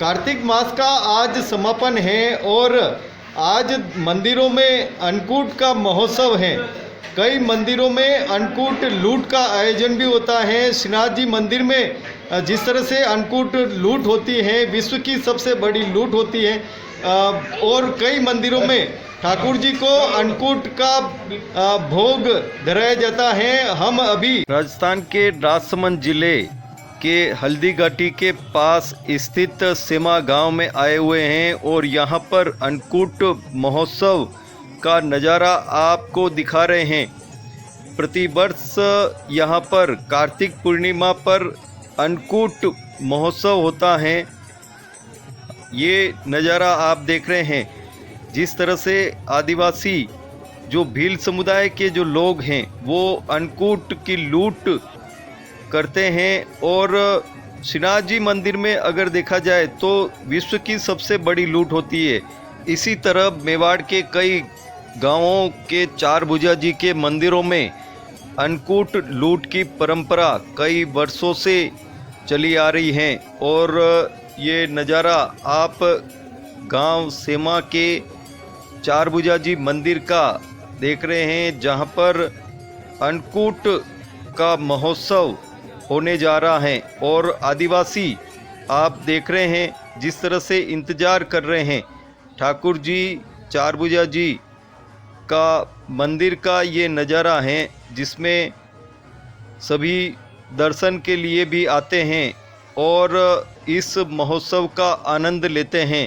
कार्तिक मास का आज समापन है और आज मंदिरों में अन्नकूट का महोत्सव है। कई मंदिरों में अन्नकूट लूट का आयोजन भी होता है। श्रीनाथ जी मंदिर में जिस तरह से अन्नकूट लूट होती है, विश्व की सबसे बड़ी लूट होती है, और कई मंदिरों में ठाकुर जी को अन्नकूट का भोग धराया जाता है। हम अभी राजस्थान के राजसमंद जिले के हल्दी घाटी के पास स्थित सेमा गांव में आए हुए हैं और यहां पर अन्नकूट महोत्सव का नज़ारा आपको दिखा रहे हैं। प्रतिवर्ष यहां पर कार्तिक पूर्णिमा पर अन्नकूट महोत्सव होता है। ये नज़ारा आप देख रहे हैं, जिस तरह से आदिवासी जो भील समुदाय के जो लोग हैं वो अन्नकूट की लूट करते हैं। और श्रीनाथ जी मंदिर में अगर देखा जाए तो विश्व की सबसे बड़ी लूट होती है। इसी तरह मेवाड़ के कई गांवों के चार भुजा जी के मंदिरों में अन्नकूट लूट की परंपरा कई वर्षों से चली आ रही है। और ये नज़ारा आप गांव सेमा के चार भुजा जी मंदिर का देख रहे हैं, जहां पर अन्नकूट का महोत्सव होने जा रहा है। और आदिवासी आप देख रहे हैं जिस तरह से इंतज़ार कर रहे हैं। ठाकुर जी चार भुजा जी का मंदिर का ये नज़ारा है, जिसमें सभी दर्शन के लिए भी आते हैं और इस महोत्सव का आनंद लेते हैं।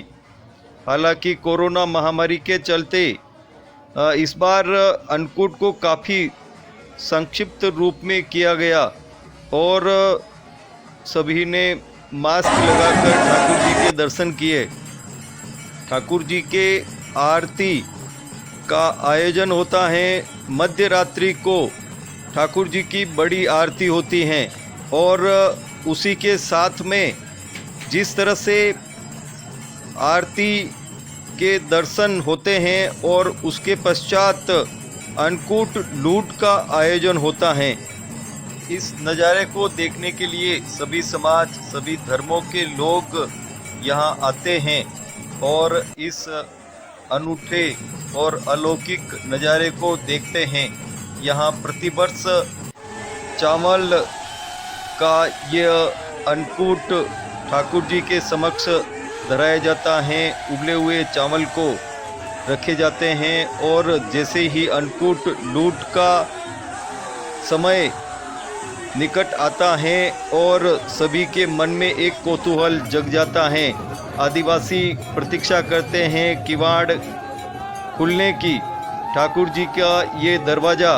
हालांकि कोरोना महामारी के चलते इस बार अन्नकूट को काफ़ी संक्षिप्त रूप में किया गया और सभी ने मास्क लगाकर ठाकुर जी के दर्शन किए। ठाकुर जी के आरती का आयोजन होता है। मध्य रात्रि को ठाकुर जी की बड़ी आरती होती है और उसी के साथ में जिस तरह से आरती के दर्शन होते हैं और उसके पश्चात अन्नकूट लूट का आयोजन होता है। इस नज़ारे को देखने के लिए सभी समाज, सभी धर्मों के लोग यहाँ आते हैं और इस अनूठे और अलौकिक नज़ारे को देखते हैं। यहाँ प्रतिवर्ष चावल का यह अन्नकूट ठाकुर जी के समक्ष धराया जाता है। उबले हुए चावल को रखे जाते हैं और जैसे ही अन्नकूट लूट का समय निकट आता है और सभी के मन में एक कौतूहल जग जाता है। आदिवासी प्रतीक्षा करते हैं किवाड़ खुलने की, ठाकुर जी का ये दरवाज़ा,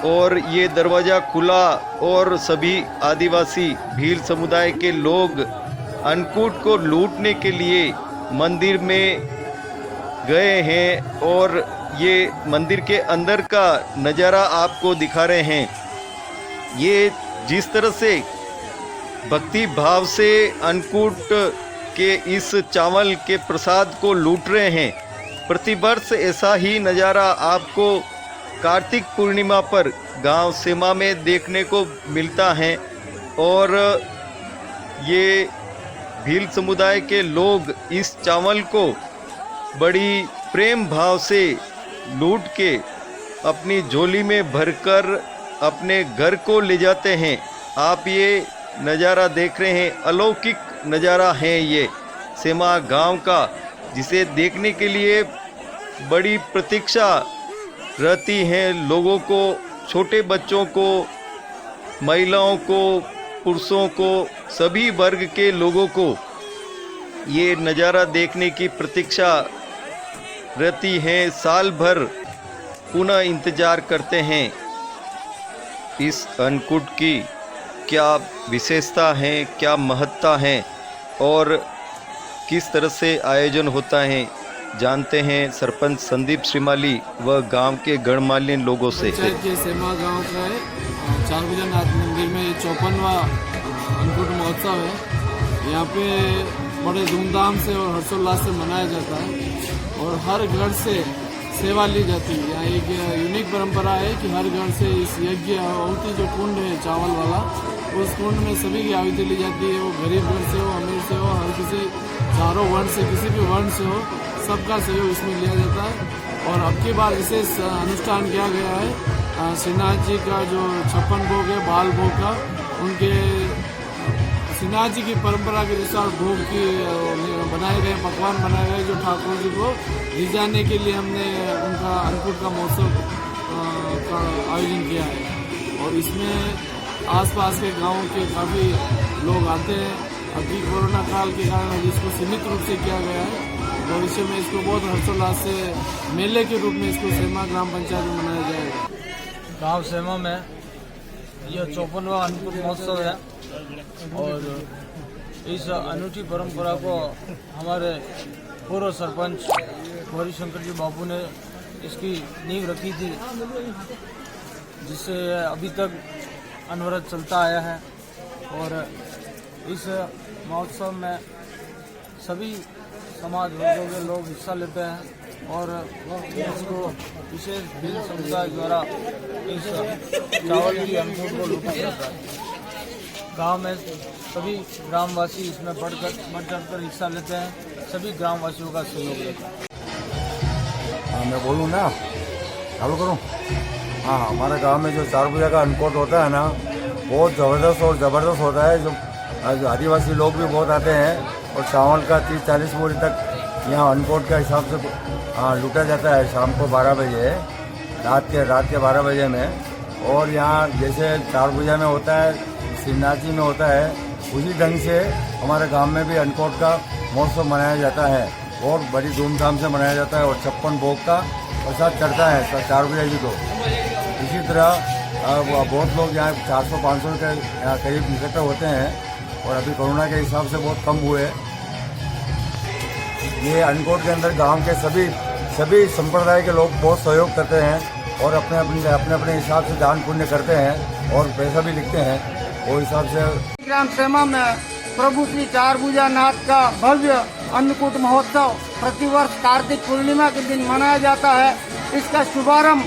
और ये दरवाज़ा खुला और सभी आदिवासी भील समुदाय के लोग अन्नकूट को लूटने के लिए मंदिर में गए हैं। और ये मंदिर के अंदर का नज़ारा आपको दिखा रहे हैं। ये जिस तरह से भक्ति भाव से अन्नकूट के इस चावल के प्रसाद को लूट रहे हैं, प्रतिवर्ष ऐसा ही नज़ारा आपको कार्तिक पूर्णिमा पर गांव सेमा में देखने को मिलता है। और ये भील समुदाय के लोग इस चावल को बड़ी प्रेम भाव से लूट के अपनी झोली में भरकर अपने घर को ले जाते हैं। आप ये नज़ारा देख रहे हैं, अलौकिक नज़ारा है ये सेमा गांव का, जिसे देखने के लिए बड़ी प्रतीक्षा रहती है लोगों को, छोटे बच्चों को, महिलाओं को, पुरुषों को, सभी वर्ग के लोगों को ये नज़ारा देखने की प्रतीक्षा रहती है। साल भर पुनः इंतज़ार करते हैं। इस अन्नकूट की क्या विशेषता है, क्या महत्ता है और किस तरह से आयोजन होता है, जानते हैं सरपंच संदीप श्रीमाली व गांव के गणमान्य लोगों से। सेमा गांव का है, चार भुजा नाथ मंदिर में 54वां अन्नकूट महोत्सव है। यहाँ पे बड़े धूमधाम से और हर्षोल्लास से मनाया जाता है और हर घर से सेवा ली जाती है। यहाँ एक यूनिक परंपरा है कि हर घर से इस यज्ञ आहुति जो कुंड है चावल वाला, उस कुंड में सभी की आहुति ली जाती है। वो गरीब घर से हो, अमीर से हो, हर किसी चारों वर्ण से, किसी भी वर्ण से हो, सबका सहयोग इसमें लिया जाता है। और अब की बार विशेष अनुष्ठान किया गया है श्रीनाथ जी का जो 56 भोग है बाल भोग का, उनके श्रीनाथ जी की परंपरा के अनुसार भोग की बनाए गए पकवान बनाए गए जो ठाकुर जी को रिझाने के लिए हमने उनका अन्नकूट का महोत्सव का आयोजन किया है। और इसमें आसपास के गांवों के काफ़ी लोग आते हैं। अभी कोरोना काल के कारण इसको सीमित रूप से किया गया है। भविष्य में इसको बहुत हर्षोल्लास से मेले के रूप में इसको सेमा ग्राम पंचायत में मनाया जाएगा। गांव सेमा में यह 54वां अन्नकूट महोत्सव है और इस अनूठी परंपरा को हमारे पूर्व सरपंच गौरी शंकर जी बापू ने इसकी नींव रखी थी, जिससे अभी तक अनवरत चलता आया है। और इस महोत्सव में सभी समाज वर्गों के लोग हिस्सा लेते हैं और इसको विशेष भील समुदाय द्वारा इस चावल की अन्नकूट को लूटा जाता है। गांव में सभी ग्रामवासी इसमें बढ़ चढ़कर हिस्सा लेते हैं, सभी ग्रामवासियों का सहयोग लेते हैं। हाँ, मैं बोलूँ ना, चालू करूँ? हाँ, हमारे गांव में जो 4 पूजा का अन्नकूट होता है ना, बहुत ज़बरदस्त होता है। जो आदिवासी लोग भी बहुत आते हैं और चावल का 30-40 बोरी तक यहाँ अन्नकूट का हिसाब से लूटा जाता है शाम को 12 बजे, रात के 12 बजे में। और यहाँ जैसे 4 पूजा में होता है, श्रीनाथ जी में होता है, उसी ढंग से हमारे गांव में भी अन्नकूट का महोत्सव मनाया जाता है और बड़ी धूमधाम से मनाया जाता है। और 56 भोग का प्रसाद चढ़ता है 4 पूजा जी को। इसी तरह बहुत लोग यहाँ 400-500 के करीब इकट्ठा होते हैं और अभी कोरोना के हिसाब से बहुत कम हुए। ये अन्नकूट के अंदर गांव के सभी संप्रदाय के लोग बहुत सहयोग करते हैं और अपने अपने हिसाब से दान पुण्य करते हैं और पैसा भी लिखते हैं। वो हिसाब से ग्राम सेमा में प्रभु श्री चार भुजा नाथ का भव्य अन्नकूट महोत्सव प्रतिवर्ष कार्तिक पूर्णिमा के दिन मनाया जाता है। इसका शुभारंभ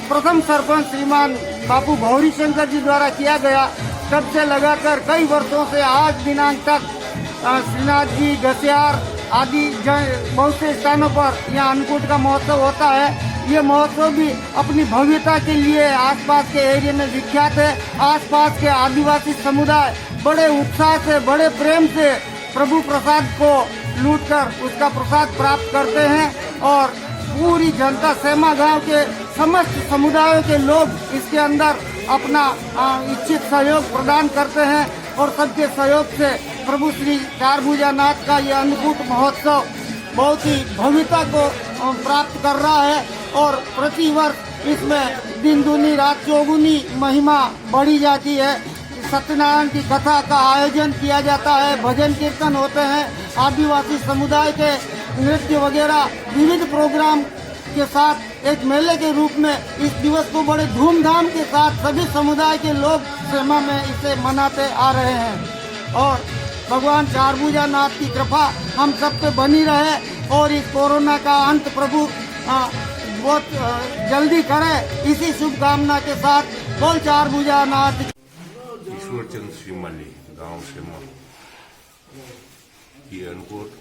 प्रथम सरपंच श्रीमान बापू गौरी शंकर जी द्वारा किया गया। तब से लगाकर कई वर्षों से आज दिनांक तक श्रीनाथ जी, घसियार आदि बहुत से स्थानों पर यहाँ अन्नकूट का महोत्सव होता है। ये महोत्सव भी अपनी भव्यता के लिए आसपास के एरिया में विख्यात है। आसपास के आदिवासी समुदाय बड़े उत्साह से, बड़े प्रेम से प्रभु प्रसाद को लूटकर उसका प्रसाद प्राप्त करते हैं और पूरी जनता सेमा गांव के समस्त समुदायों के लोग इसके अंदर अपना इच्छित सहयोग प्रदान करते हैं और सबके सहयोग से प्रभु श्री चार भुजा नाथ का यह अन्नकूट महोत्सव बहुत ही भव्यता को प्राप्त कर रहा है और प्रतिवर्ष इसमें दिन दूनी रात चौगुनी महिमा बढ़ी जाती है। सत्यनारायण की कथा का आयोजन किया जाता है, भजन कीर्तन होते हैं, आदिवासी समुदाय के नृत्य वगैरह विविध प्रोग्राम के साथ एक मेले के रूप में इस दिवस को बड़े धूमधाम के साथ सभी समुदाय के लोग सेमा में इसे मनाते आ रहे हैं। और भगवान चार भुजा नाथ की कृपा हम सब पे बनी रहे और इस कोरोना का अंत प्रभु बहुत जल्दी करे, इसी शुभकामना के साथ बोल चार भुजा नाथ। ईश्वरचंद श्रीमाली, गांव सेमा। ये अन्नकूट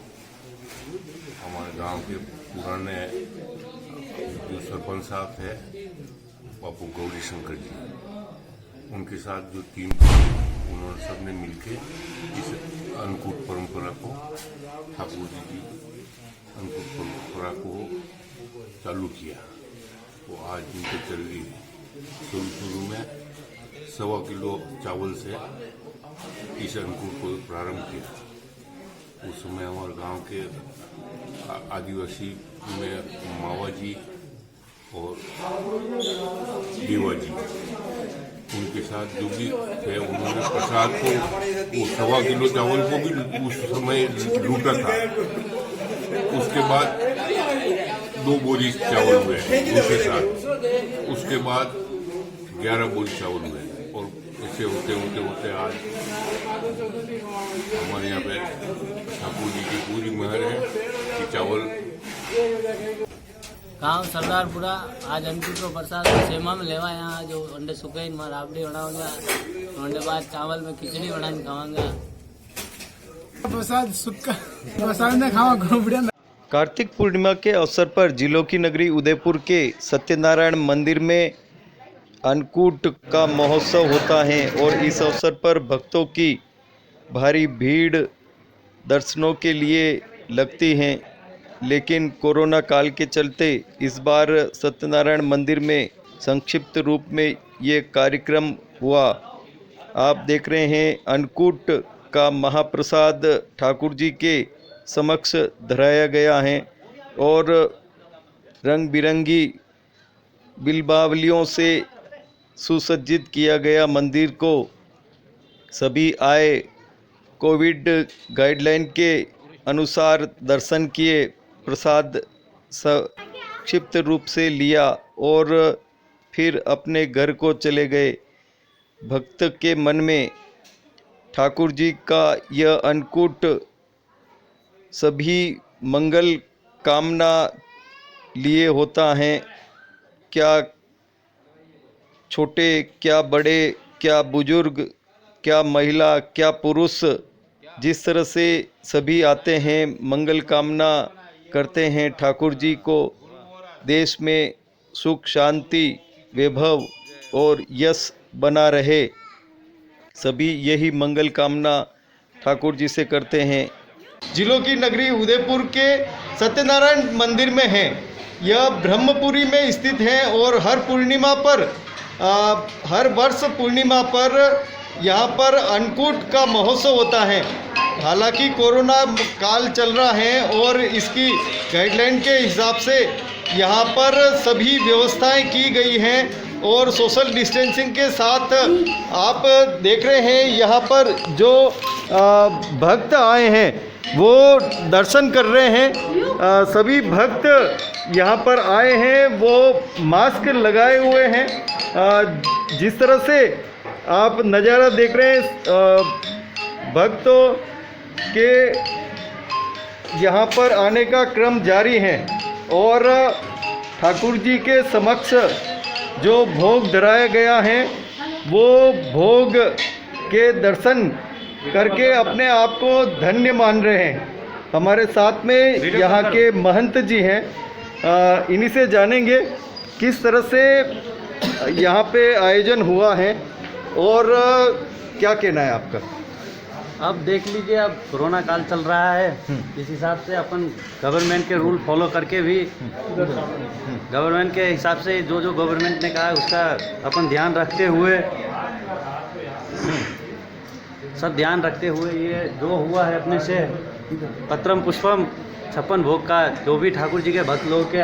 हमारे गांव के पुराने जो सरपंच साहब थे बापू गौरी शंकर जी, उनके साथ जो टीम थी उन्होंने सबने मिलके इस अन्नकूट परंपरा को, ठाकुर जी की अन्नकूट परंपरा को चालू किया। वो आज दिन तक चल रही है। शुरू में 1.25 किलो चावल से इस अन्नकूट को प्रारंभ किया। उस समय हमारे गांव के आदिवासी में मावा जी और देवा जी, उनके साथ जो भी थे उन्होंने प्रसाद को वो 1.25 किलो चावल को भी उस समय लूटा था। उसके बाद 2 बोरी चावल हुए उनके साथ, उसके बाद 11 बोरी चावल हुए और ऐसे होते होते होते आज हमारे यहाँ पे ठाकुर जी की पूरी मेहर है कि चावल गांव सरदारपुरा आज अन्नकूट को प्रसाद सेमा में लेवा यहाँ जो अंडे सुखे मां राबड़ी बनाऊंगा अंडे बाद चावल में खिचड़ी बना के खाऊंगा प्रसाद सुक्का प्रसाद ने खावा बढ़िया। कार्तिक पूर्णिमा के अवसर पर जिलों की नगरी उदयपुर के सत्यनारायण मंदिर में अन्नकूट का महोत्सव होता है और इस अवसर पर भक्तों की भारी भीड़ दर्शनों के लिए लगती है, लेकिन कोरोना काल के चलते इस बार सत्यनारायण मंदिर में संक्षिप्त रूप में ये कार्यक्रम हुआ। आप देख रहे हैं अन्नकूट का महाप्रसाद ठाकुर जी के समक्ष धराया गया है और रंग बिरंगी बिल्वावलियों से सुसज्जित किया गया मंदिर को सभी आए कोविड गाइडलाइन के अनुसार दर्शन किए, प्रसाद संक्षिप्त रूप से लिया और फिर अपने घर को चले गए। भक्त के मन में ठाकुर जी का यह अन्नकूट सभी मंगल कामना लिए होता है। क्या छोटे, क्या बड़े, क्या बुजुर्ग, क्या महिला, क्या पुरुष, जिस तरह से सभी आते हैं मंगल कामना करते हैं ठाकुर जी को देश में सुख शांति वैभव और यश बना रहे, सभी यही मंगल कामना ठाकुर जी से करते हैं। जिलों की नगरी उदयपुर के सत्यनारायण मंदिर में है। यह ब्रह्मपुरी में स्थित है और हर पूर्णिमा पर हर वर्ष पूर्णिमा पर यहाँ पर अन्नकूट का महोत्सव होता है। हालांकि कोरोना काल चल रहा है और इसकी गाइडलाइन के हिसाब से यहाँ पर सभी व्यवस्थाएं की गई हैं और सोशल डिस्टेंसिंग के साथ आप देख रहे हैं यहाँ पर जो भक्त आए हैं वो दर्शन कर रहे हैं। सभी भक्त यहाँ पर आए हैं वो मास्क लगाए हुए हैं। जिस तरह से आप नज़ारा देख रहे हैं भक्तों के यहाँ पर आने का क्रम जारी है और ठाकुर जी के समक्ष जो भोग धराया गया है वो भोग के दर्शन करके अपने आप को धन्य मान रहे हैं। हमारे साथ में यहाँ के महंत जी हैं, इन्हीं से जानेंगे किस तरह से यहाँ पे आयोजन हुआ है और क्या कहना है आपका। अब देख लीजिए, अब कोरोना काल चल रहा है, इस हिसाब से अपन गवर्नमेंट के रूल फॉलो करके भी गवर्नमेंट के हिसाब से जो जो गवर्नमेंट ने कहा है उसका अपन ध्यान रखते हुए सब ध्यान रखते हुए ये जो हुआ है अपने से पत्रम पुष्पम 56 भोग का जो भी ठाकुर जी के भक्त लोगों के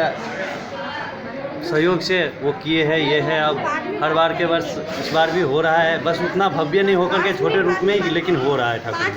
सहयोग से वो किए हैं, ये है। अब हर बार के वर्ष इस बार भी हो रहा है, बस उतना भव्य नहीं होकर के छोटे रूप में ही, लेकिन हो रहा है ठाकुर।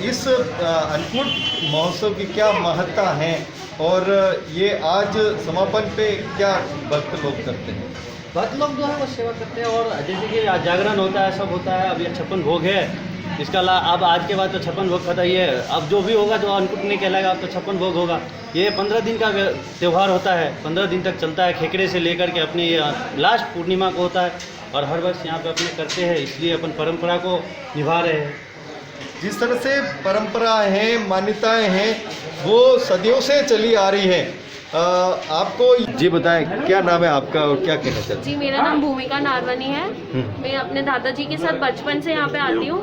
इस अन्नकूट महोत्सव की क्या महत्ता है और ये आज समापन पे क्या भक्त लोग करते हैं। भक्त लोग जो है वो सेवा करते हैं और जैसे कि जागरण होता है, सब होता है। अब ये 56 भोग है, इसका अब आज के बाद तो 56 भोग पता ही है। अब जो भी होगा जो अन्नकूट नहीं कहलाएगा, अब तो 56 भोग होगा। ये 15 दिन का त्यौहार होता है, 15 दिन तक चलता है। खेकड़े से लेकर के अपनी लास्ट पूर्णिमा को होता है और हर वर्ष यहाँ पे अपने करते हैं, इसलिए अपन परंपरा को निभा रहे हैं। जिस तरह से परंपराएं हैं, मान्यताएं हैं, वो सदियों से चली आ रही है। आपको जी बताएं क्या नाम है आपका और क्या कहना चाहते हैं। जी, मेरा नाम भूमिका नारवनी है। मैं अपने दादाजी के साथ बचपन से यहाँ पे आती हूँ।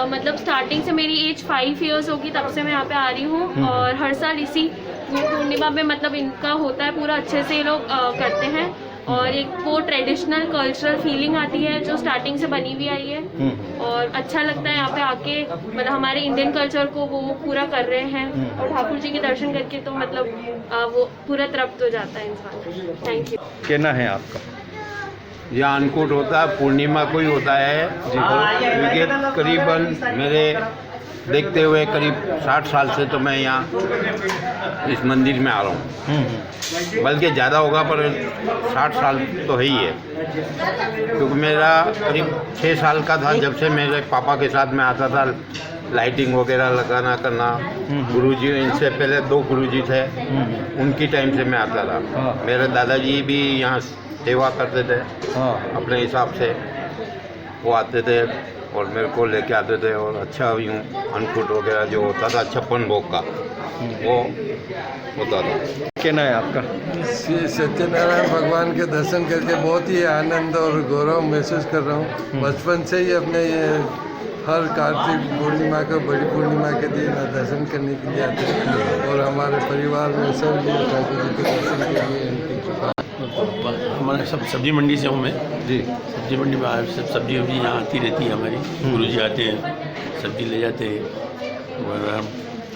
मतलब स्टार्टिंग से मेरी एज 5 इयर्स होगी तब से मैं यहाँ पे आ रही हूँ और हर साल इसी पूर्णिमा में मतलब इनका होता है पूरा अच्छे से ये लोग करते हैं और एक वो ट्रेडिशनल कल्चरल फीलिंग आती है जो स्टार्टिंग से बनी हुई आई है और अच्छा लगता है यहाँ पे आके। मतलब हमारे इंडियन कल्चर को वो पूरा कर रहे हैं और ठाकुर जी के दर्शन करके तो मतलब वो पूरा तृप्त हो जाता है इंसान। Thank you. कहना है आपका। यह अन्नकूट होता है पूर्णिमा को ही होता है, क्योंकि करीबन मेरे देखते हुए करीब 60 साल से तो मैं यहाँ इस मंदिर में आ रहा हूँ, बल्कि ज़्यादा होगा पर 60 साल तो है ही है। क्योंकि मेरा करीब 6 साल का था जब से मेरे पापा के साथ मैं आता था लाइटिंग वगैरह लगाना करना। गुरुजी, इनसे पहले 2 गुरुजी थे, उनकी टाइम से मैं आता था। हाँ। मेरे दादाजी भी यहाँ सेवा करते थे, हाँ अपने हिसाब से वो आते थे और मेरे को लेके आते थे। और अच्छा यूँ अन्नकूट वगैरह जो होता था 56 भोग का, वो होता था। कहना है आपका? श्री सत्यनारायण भगवान के दर्शन करके बहुत ही आनंद और गौरव महसूस कर रहा हूँ। बचपन से ही अपने ये हर कार्तिक पूर्णिमा को, बड़ी पूर्णिमा के दिन दर्शन करने के लिए आते हैं और हमारे परिवार में सब भी ठाकुर जी के दर्शन के लिए इनकी कृपा। हमारे सब सब्जी मंडी से हूँ मैं जी। सब्जी मंडी में सब सब्जी यहाँ आती रहती है हमारी। गुरुजी आते हैं, सब्जी ले जाते हैं और हम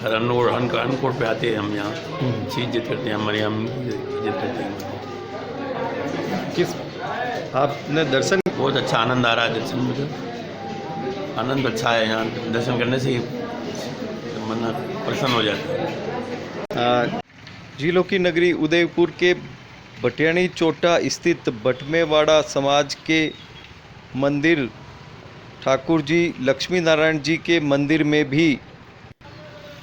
हर अन्नकूट पे आते हैं। हम यहाँ अच्छी इज्जत करते हैं, हमारे यहाँ इज्जत करते हैं। किस आपने दर्शन? बहुत अच्छा आनंद आ रहा है दर्शन में, तो आनंद अच्छा है। यहाँ दर्शन करने से ही मन प्रसन्न हो जाता है। जिलों की नगरी उदयपुर के भटियाणी चोटा स्थित बटमेवाड़ा समाज के मंदिर ठाकुर जी लक्ष्मी नारायण जी के मंदिर में भी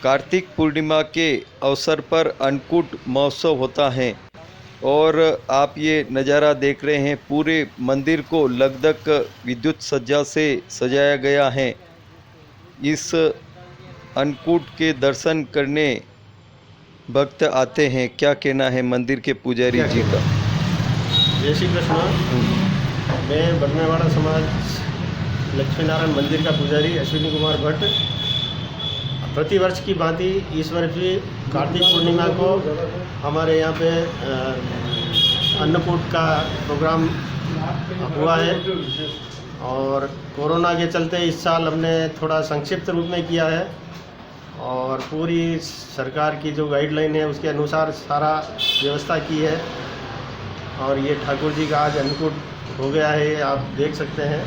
कार्तिक पूर्णिमा के अवसर पर अन्नकूट महोत्सव होता है। और आप ये नज़ारा देख रहे हैं, पूरे मंदिर को लगभग विद्युत सज्जा से सजाया गया है। इस अन्नकूट के दर्शन करने भक्त आते हैं। क्या कहना है मंदिर के पुजारी जी का? जय श्री कृष्ण। मैं बटमेवाड़ा समाज लक्ष्मी नारायण मंदिर का पुजारी अश्विनी कुमार भट्ट। प्रतिवर्ष की भांति इस वर्ष भी कार्तिक पूर्णिमा को हमारे यहाँ पे अन्नकूट का प्रोग्राम हुआ है और कोरोना के चलते इस साल हमने थोड़ा संक्षिप्त रूप में किया है और पूरी सरकार की जो गाइडलाइन है उसके अनुसार सारा व्यवस्था की है। और ये ठाकुर जी का आज अन्नकूट हो गया है, आप देख सकते हैं।